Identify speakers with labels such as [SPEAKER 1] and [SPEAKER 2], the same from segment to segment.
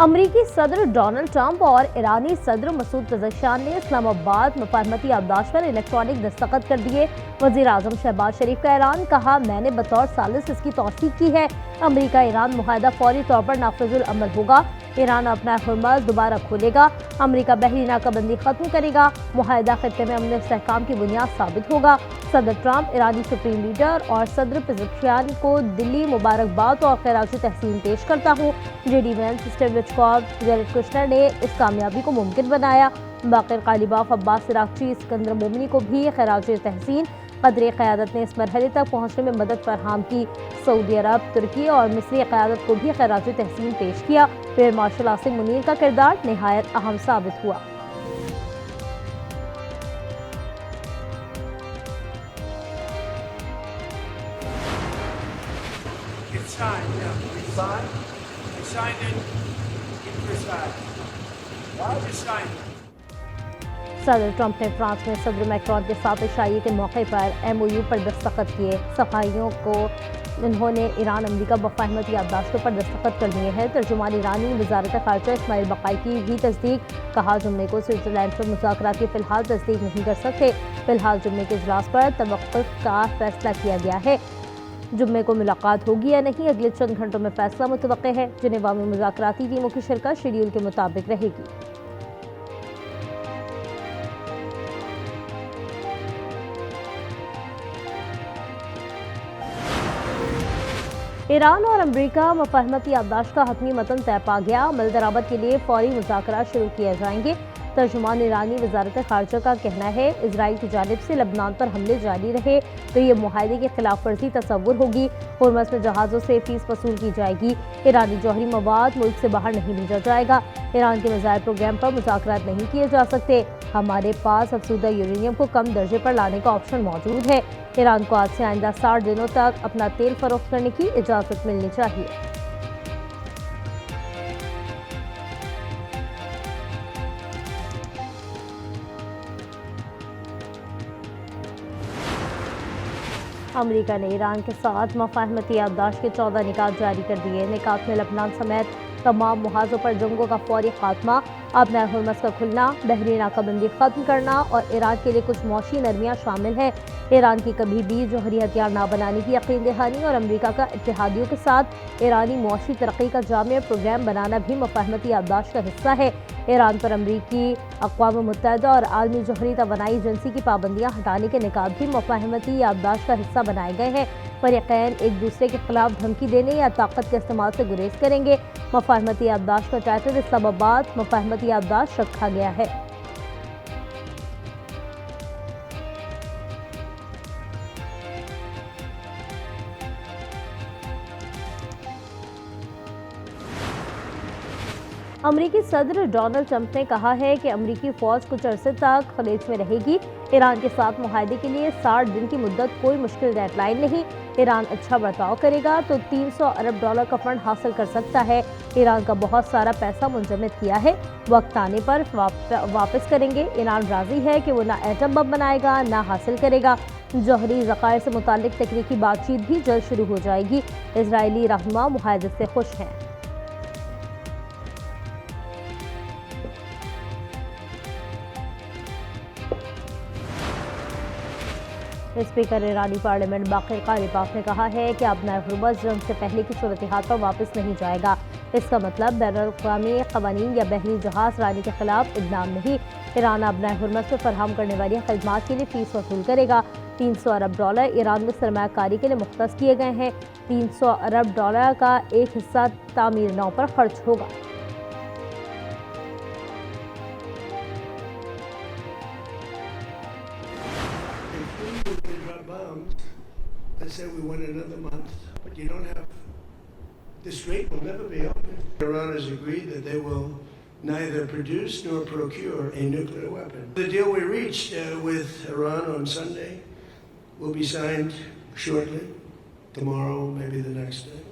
[SPEAKER 1] अमरीकी सदर Donald Trump और ईरानी सदर मसूद पज़ेश्कियान ने इस्लामाबाद मुफाहमती याददाश्त पर इलेक्ट्रॉनिक दस्तखत कर दिए। वज़ीर आज़म शहबाज शरीफ का ऐलान, कहा मैंने बतौर सालिस इसकी तौसीक की है। अमरीका ईरान मुआहदा फौरी तौर पर नाफिजुल अमल होगा। ईरान अपना हुर्मुज़ दोबारा खोलेगा। अमरीका बहरी नाकाबंदी खत्म करेगा। मुआहदा खित्ते में अमन इस्तेहकाम की बुनियाद साबित होगा। सदर ट्रंप ईरानी सुप्रीम लीडर और सदर पज़ेश्कियान को दिल्ली मुबारकबाद और खैरात तहसीन पेश करता हूँ। JD Vance, Steve Witkoff, Jared Kushner ने इस कामयाबी को मुमकिन बनाया। बाक़िर कालिबाफ, अब्बास इराक़ची, सिकंदर मोमिनी को भी खैरात तहसीन। कतरी क़यादत ने इस मरहले तक पहुँचने में मदद फराहम की। सऊदी अरब, तुर्की और मिस्री क़यादत को भी खैरात तहसीन पेश किया। एयर मार्शल आसिम मुनीर का किरदार नहायत अहम साबित हुआ। सदर ट्रंप ने फ्रांस में सदर मैक्रोन के साथ इशाइये के मौके पर MOU पर दस्तखत किए। सफाइयों को उन्होंने ईरान अमरीका मुफाहमती याददाश्तों पर दस्तखत कर दिए हैं। तर्जुमान ईरानी वज़ारत ख़ारजा इस्माइल बक़ाई की भी तस्दीक, कहा जुम्मे को स्विट्ज़रलैंड पर मुज़ाकरात की फ़िलहाल तस्दीक नहीं कर सकते। फ़िलहाल जुम्मे के इजलास पर तवक़्क़ुफ़ का फ़ैसला किया गया है। जुम्मे को मुलाकात होगी या नहीं, अगले चंद घंटों में फ़ैसला मुतवक्के है। जिनेवा में मुज़ाकराती टीमों की शिरकत शेड्यूल के मुताबिक रहेगी। ईरान और अमरीका मुफाहमती याददाश्त का हतमी मतन तय पा गया। अमल दरामद के लिए फौरी मुज़ाकरात शुरू किए जाएंगे। तर्जुमान ईरानी वज़ारत ख़ारजा का कहना है, इजराइल की जानिब से लबनान पर हमले जारी रहे तो ये मुआहदे की खिलाफ वर्जी तस्वुर होगी। हुर्मुज़ में जहाज़ों से फीस वसूल की जाएगी। ईरानी जौहरी मवाद मुल्क से बाहर नहीं भेजा जाएगा। ईरान के मिसाइल प्रोग्राम पर मुज़ाकरात नहीं किए जा सकते। हमारे पास अफसूदा यूरेनियम को कम दर्जे पर लाने का ऑप्शन मौजूद है। ईरान को आज से आइंदा 60 दिनों तक अपना तेल फरोख्त करने की इजाज़त मिलनी चाहिए। अमरीका ने ईरान के साथ मुफाहमती याददाश्त के 14 निकात जारी कर दिए। निकात में लबनान समेत तमाम मुहाज़ों पर जंगों का फौरी खात्मा, अपना हुर्मुज़ का खुलना, बहरी नाकाबंदी खत्म करना और ईरान के लिए कुछ मौशी नरमियाँ शामिल हैं। ईरान की कभी भी जौहरी हथियार ना बनाने की यकीन दहानी और अमरीका का इत्तेहादियों के साथ ईरानी मुआशी तरक्की का जामिया प्रोग्राम बनाना भी मुफाहमती याददाश्त का हिस्सा है। ईरान पर अमरीकी, अक़वाम मुत्तहिदा और आलमी जौहरी तवानाई एजेंसी की पाबंदियाँ हटाने के निकात भी मुफाहमती याददाश्त का हिस्सा बनाए गए हैं। फ़रीक़ैन एक दूसरे के खिलाफ धमकी देने या ताकत के इस्तेमाल से गुरेज करेंगे। मुफाहमती याददाश्त का टाइटल इस्लामाबाद मुफाहमती याददाश्त रखा गया है। अमरीकी सदर डोनाल्ड ट्रंप ने कहा है कि अमरीकी फ़ौज कुछ अरसे तक खलीज में रहेगी। ईरान के साथ मुआहदे के लिए 60 दिन की मुद्दत कोई मुश्किल डेडलाइन नहीं। ईरान अच्छा बर्ताव करेगा तो $300 अरब का फंड हासिल कर सकता है। ईरान का बहुत सारा पैसा मुंजमद किया है, वक्त आने पर वापस करेंगे। ईरान राजी है कि वो ना एटम बम बनाएगा ना हासिल करेगा। जौहरी ज़खायर से मुताल्लिक तकनीकी बातचीत भी जल्द शुरू हो जाएगी। इजरायली रहनुमा मुआहदे से खुश हैं। स्पीकर ईरानी पार्लियामेंट बाक़िर कालिबाफ ने कहा है कि अपना हुर्मुज़ जंग से पहले की सूरत हाल पर वापस नहीं जाएगा। इसका मतलब बैनुल-अक़वामी क़वानीन या बहरी जहाज़ रानी के खिलाफ इक़दाम नहीं। ईरान अपना हुर्मुज़ पर फराहम करने वाली खदमात के लिए फ़ीस वसूल करेगा। $300 अरब ईरान में सरमायाकारी के लिए मुख्तस किए गए हैं। $300 अरब का एक हिस्सा तामीर नौ पर खर्च होगा।
[SPEAKER 2] Let's say we win another month, but you don't have, the strait will never be open. Iran has agreed that they will neither produce nor procure a nuclear weapon. The deal we reached with Iran on Sunday will be signed shortly, tomorrow, maybe the next day.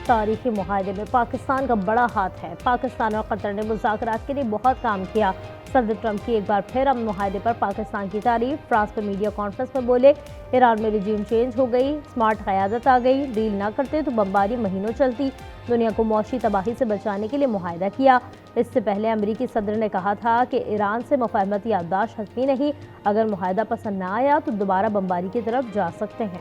[SPEAKER 1] तारीखी मुआहदे में पाकिस्तान का बड़ा हाथ है। पाकिस्तान और Qatar ने मुज़ाकरात के लिए बहुत काम किया। सदर ट्रंप की एक बार फिर अमन मुआहदे पर पाकिस्तान की तारीफ। फ्रांस में मीडिया कॉन्फ्रेंस में बोले, ईरान में रिजीम चेंज हो गई, स्मार्ट क़यादत आ गई, डील ना करते तो बमबारी महीनों चलती। दुनिया को मौशी तबाही से बचाने के लिए मुआहदा किया। इससे पहले अमेरिकी सदर ने कहा था कि ईरान से मुफाहमत याददाश्त हतमी नहीं, अगर मुआहदा पसंद ना आया तो दोबारा बमबारी की तरफ जा सकते हैं।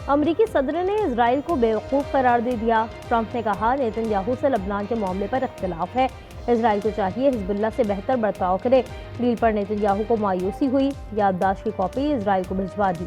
[SPEAKER 1] अमरीकी सदर ने इजराइल को बेवकूफ़ करार दे दिया। ट्रंप ने कहा, नेतन्याहू से लबनान के मामले पर इख्तिलाफ है, इजराइल को चाहिए हिजबुल्लाह से बेहतर बर्ताव करे। डील पर नेतन्याहू को मायूसी हुई, याददाश्त की कॉपी इजराइल को भिजवा दी।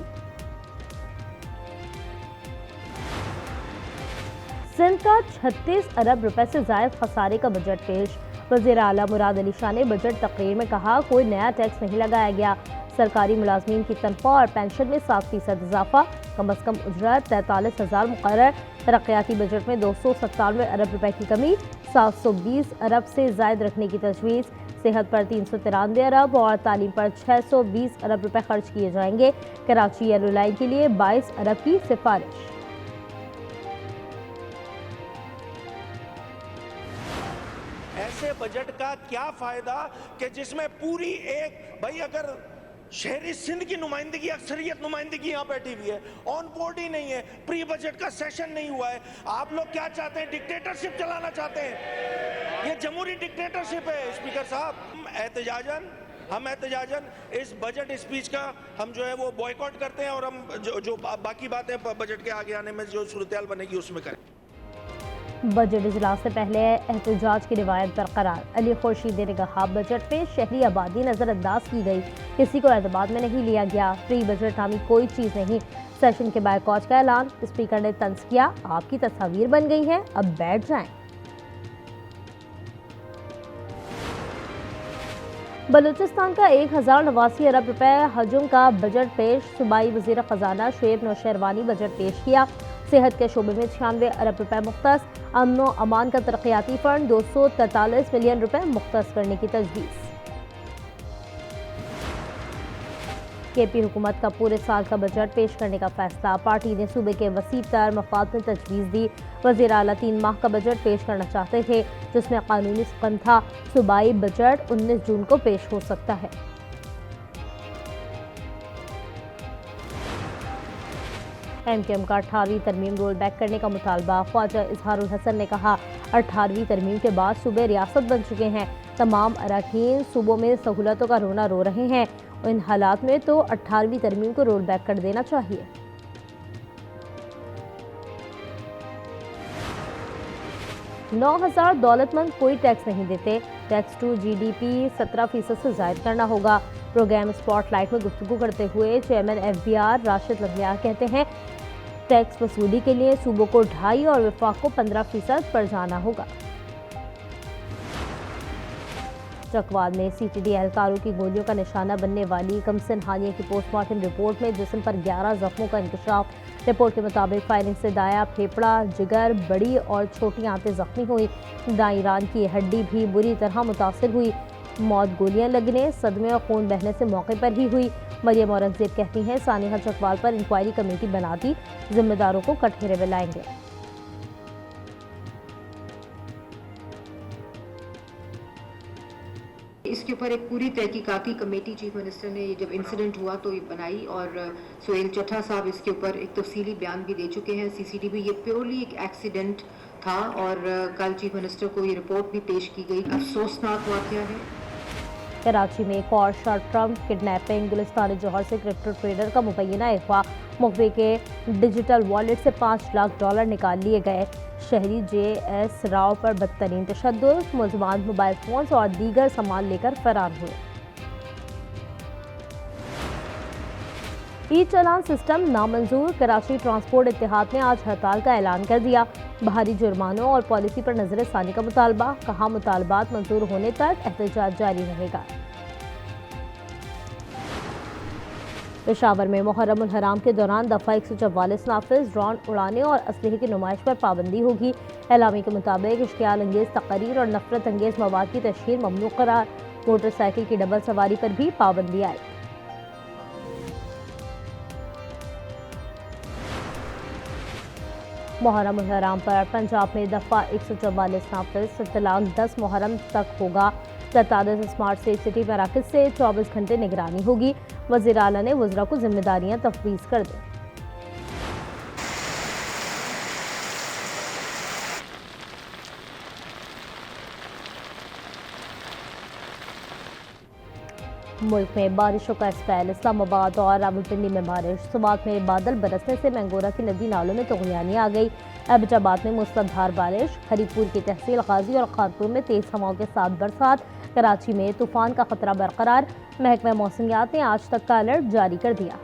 [SPEAKER 1] सिंध का 36 अरब रुपए से ज़ायद खसारे का बजट पेश। वज़ीर आला मुराद अली शाह ने बजट तकरीर में कहा, कोई नया टैक्स नहीं लगाया गया। सरकारी मुलाजमीन की तनख्वाह और पेंशन में 7% इजाफा, कम अज़ कम उजरत 43,000 मुकर्रर। तरक्याती बजट में 297 अरब रुपए की कमी, 720 अरब से ज़ायद रखने की तजवीज़। सेहत पर 393 अरब और तालीम पर 620 अरब रुपए खर्च किए जाएंगे। कराची येलो लाइन के लिए 22 अरब की सिफारिश।
[SPEAKER 3] ऐसे बजट का क्या फायदा कि जिसमें पूरी एक भाई अगर शहरी सिंध की नुमाइंदगी अक्सरियत नुमाइंदगी यहाँ बैठी हुई है, ऑन बोर्ड ही नहीं है, प्री बजट का सेशन नहीं हुआ है। आप लोग क्या चाहते हैं? डिक्टेटरशिप चलाना चाहते हैं? ये जमहूरी डिक्टेटरशिप है स्पीकर साहब। हम एहतजाजन इस बजट स्पीच का हम जो है वो बॉयकॉट करते हैं और हम जो बाकी बातें बजट के आगे आने में जो सूरत बनेगी उसमें करें।
[SPEAKER 1] बजट इजलास से पहले एहतजाज की रिवायत बरकरार। अली खुर्शीदी ने कहा, बजट में शहरी आबादी नज़रअंदाज की गई, किसी को एतबार में नहीं लिया गया। प्री बजट नामी कोई चीज़ नहीं। सेशन के बायकॉट का ऐलान। स्पीकर ने तंज किया, आपकी तस्वीर बन गई है, अब बैठ जाएं। बलूचिस्तान का 1089 अरब रुपए हजम का बजट पेश। सूबाई वज़ीर ख़जाना शुएब नौशेरवानी बजट पेश किया। सेहत के शोबे में 96 अरब रुपए मुख्तस। अमन व अमान का तरक्याती फंड 243 मिलियन रुपए मुख्तस करने की तजवीज़। केपी हुकूमत का पूरे साल का बजट पेश करने का फैसला। पार्टी ने सूबे के वसी तर मफाद में तजवीज़ दी। वज़ीर आला 3 माह का बजट पेश करना चाहते थे, जिसमें कानूनी सुकन था। सूबाई बजट 19 जून को पेश हो सकता है। एमकेएम का 18वीं तरमीम रोल बैक करने का मुतालबा। ख्वाजा इजहारुल हसन ने कहा, 18वीं तरमीम के बाद सूबे रियासत बन चुके हैं। तमाम अरकान सूबों में सहूलतों का रोना रो रहे हैं। इन हालात में तो 18वीं तरमीम को रोल बैक कर देना चाहिए। नौ 9,000 दौलतमंद कोई टैक्स नहीं देते। टैक्स टू GDP 17% से ज़ायद करना होगा। प्रोग्राम स्पॉटलाइट में गुफ्तगू करते हुए चेयरमैन FBR राशिद लंगलियार कहते हैं, टैक्स वसूली के लिए सूबों को 2.5 और वफाक को 15% पर जाना होगा। चकवाल में CTD एहलकारों की गोलियों का निशाना बनने वाली कमसन हानिया की पोस्टमार्टम रिपोर्ट में जिस्म पर 11 जख्मों का इंकशाफ। रिपोर्ट के मुताबिक फायरिंग से दाया फेफड़ा, जिगर, बड़ी और छोटी आंतें जख्मी हुई। दाईं रान की हड्डी भी बुरी तरह मुतासिर हुई। मौत गोलियां लगने, सदमे और खून बहने से मौके पर ही हुई। मरियम औरंगजेब कहती हैं, सानिहा चकवाल पर इंक्वायरी कमेटी बना दी, जिम्मेदारों को कटघरे में लाएंगे।
[SPEAKER 4] इसके ऊपर एक पूरी तहकीकाती कमेटी चीफ मिनिस्टर ने जब इंसिडेंट हुआ तो ये बनाई और सुहेल चट्टा साहब इसके ऊपर एक तफसीली बयान भी दे चुके हैं। CCTV ये प्योरली एक एक्सीडेंट था और कल चीफ मिनिस्टर को ये रिपोर्ट भी पेश की गई। अफसोसनाक वाक़या है।
[SPEAKER 1] कराची में एक और शॉर्ट टर्म किडनैपिंग। गुलिस्तान जौहर से क्रिप्टो ट्रेडर का मुबैना अगवा। मुखबिर के डिजिटल वॉलेट से $5 लाख निकाल लिए गए। शहरी JS राव पर बदतरीन तशद्दुद। मुलजमान मोबाइल फोन्स और दीगर सामान लेकर फरार हुए। ई चालान सिस्टम नामंजूर। कराची ट्रांसपोर्ट इत्तेहाद ने आज हड़ताल का ऐलान कर दिया। भारी जुर्मानों और पॉलिसी पर नजरसानी का मुतालबा। कहा, मुतालबात मंजूर होने तक एहतजाज जारी रहेगा। पेशावर में मुहर्रम उल हराम के दौरान दफ़ा 144 नाफिज। ड्रोन उड़ाने और असलहे की नुमाइश पर पाबंदी होगी। एलामी के मुताबिक इश्तियाल अंगेज तकरीर और नफरत अंगेज मवाद की तशहीर ममनू करार। मोटरसाइकिल की डबल सवारी पर भी पाबंदी आई। मुहर्रम उल हराम पर पंजाब में दफ़ा 144 नाफिज। इत्तलाक 10 मुहर्रम तक होगा। 47 स्मार्ट सेफ सिटी मराकज से 24 घंटे निगरानी होगी। वज़ीर आला ने वज़रा को जिम्मेदारियां तफवीज़ कर दी। मुल्क में बारिशों का स्पेल। इस्लामाबाद और रावलपिंडी में बारिश। सुबात में बादल बरसने से मैंगोरा की नदी नालों में तगयानी आ गई। एबटाबाद में मूसलाधार बारिश। हरीपुर की तहसील गाजी और खानपुर में तेज हवाओं के साथ बरसात। कराची में तूफान का खतरा बरकरार। महकमा मौसमियात ने आज तक का अलर्ट जारी कर दिया।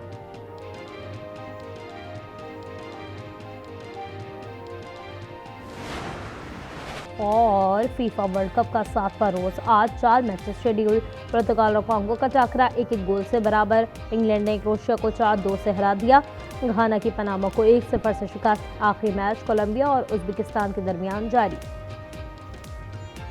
[SPEAKER 1] और फीफा वर्ल्ड कप का 7वां रोज। आज 4 मैचेस शेड्यूल। पुर्तगाल और कांगो का टाकरा 1-1 गोल से बराबर। इंग्लैंड ने क्रोएशिया को 4-2 से हरा दिया। घाना की पनामा को 1-0 से शिकस्त। आखिरी मैच कोलंबिया और उज्बेकिस्तान के दरमियान जारी।